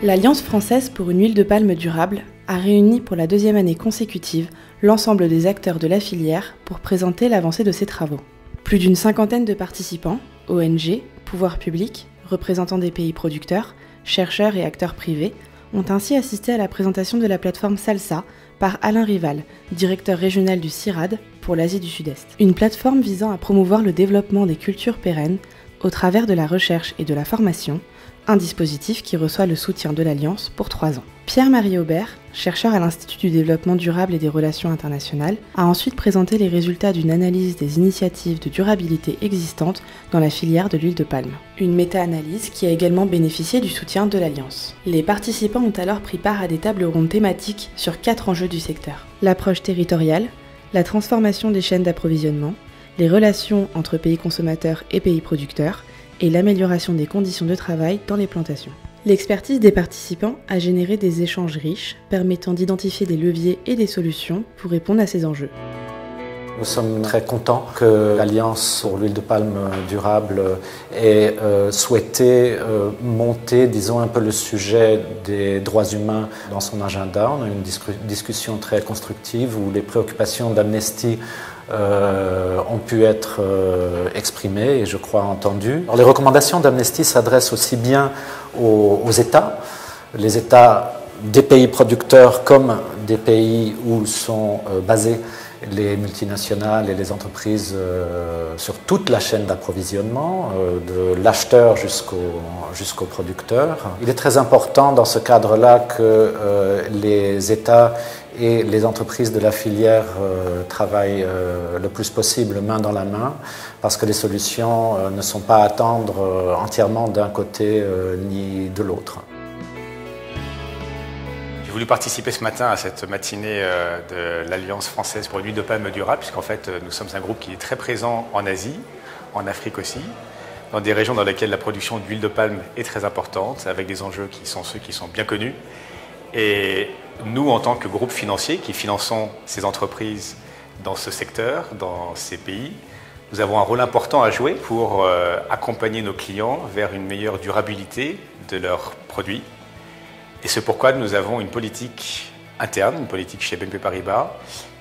L'Alliance française pour une huile de palme durable a réuni pour la deuxième année consécutive l'ensemble des acteurs de la filière pour présenter l'avancée de ses travaux. Plus d'une cinquantaine de participants, ONG, pouvoirs publics, représentants des pays producteurs, chercheurs et acteurs privés, ont ainsi assisté à la présentation de la plateforme Salsa par Alain Rival, directeur régional du CIRAD pour l'Asie du Sud-Est. Une plateforme visant à promouvoir le développement des cultures pérennes au travers de la recherche et de la formation, un dispositif qui reçoit le soutien de l'Alliance pour 3 ans. Pierre-Marie Aubert, chercheur à l'Institut du développement durable et des relations internationales, a ensuite présenté les résultats d'une analyse des initiatives de durabilité existantes dans la filière de l'huile de palme. Une méta-analyse qui a également bénéficié du soutien de l'Alliance. Les participants ont alors pris part à des tables rondes thématiques sur 4 enjeux du secteur. L'approche territoriale, la transformation des chaînes d'approvisionnement, les relations entre pays consommateurs et pays producteurs, et l'amélioration des conditions de travail dans les plantations. L'expertise des participants a généré des échanges riches, permettant d'identifier des leviers et des solutions pour répondre à ces enjeux. Nous sommes très contents que l'Alliance pour l'huile de palme durable ait souhaité monter, disons, un peu le sujet des droits humains dans son agenda. On a eu une discussion très constructive où les préoccupations d'Amnesty ont pu être exprimées et je crois entendues. Alors, les recommandations d'Amnesty s'adressent aussi bien aux États, les États des pays producteurs comme des pays où sont basées les multinationales et les entreprises sur toute la chaîne d'approvisionnement, de l'acheteur jusqu'au producteur. Il est très important dans ce cadre-là que les États et les entreprises de la filière travaillent le plus possible main dans la main, parce que les solutions ne sont pas à attendre entièrement d'un côté ni de l'autre. J'ai voulu participer ce matin à cette matinée de l'Alliance française pour l'huile de palme durable, puisqu'en fait nous sommes un groupe qui est très présent en Asie, en Afrique aussi, dans des régions dans lesquelles la production d'huile de palme est très importante, avec des enjeux qui sont ceux qui sont bien connus. Et nous, en tant que groupe financier qui finançons ces entreprises dans ce secteur, dans ces pays, nous avons un rôle important à jouer pour accompagner nos clients vers une meilleure durabilité de leurs produits. Et c'est pourquoi nous avons une politique interne, une politique chez BNP Paribas,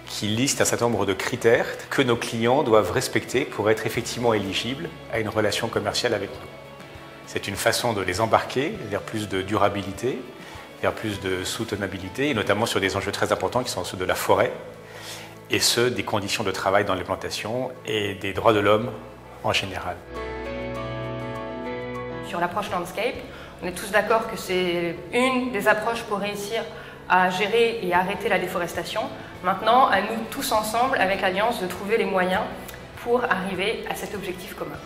qui liste un certain nombre de critères que nos clients doivent respecter pour être effectivement éligibles à une relation commerciale avec nous. C'est une façon de les embarquer vers plus de durabilité, vers plus de soutenabilité, et notamment sur des enjeux très importants qui sont ceux de la forêt, et ceux des conditions de travail dans les plantations et des droits de l'homme en général. Sur l'approche landscape, on est tous d'accord que c'est une des approches pour réussir à gérer et arrêter la déforestation. Maintenant, à nous tous ensemble, avec l'Alliance, de trouver les moyens pour arriver à cet objectif commun.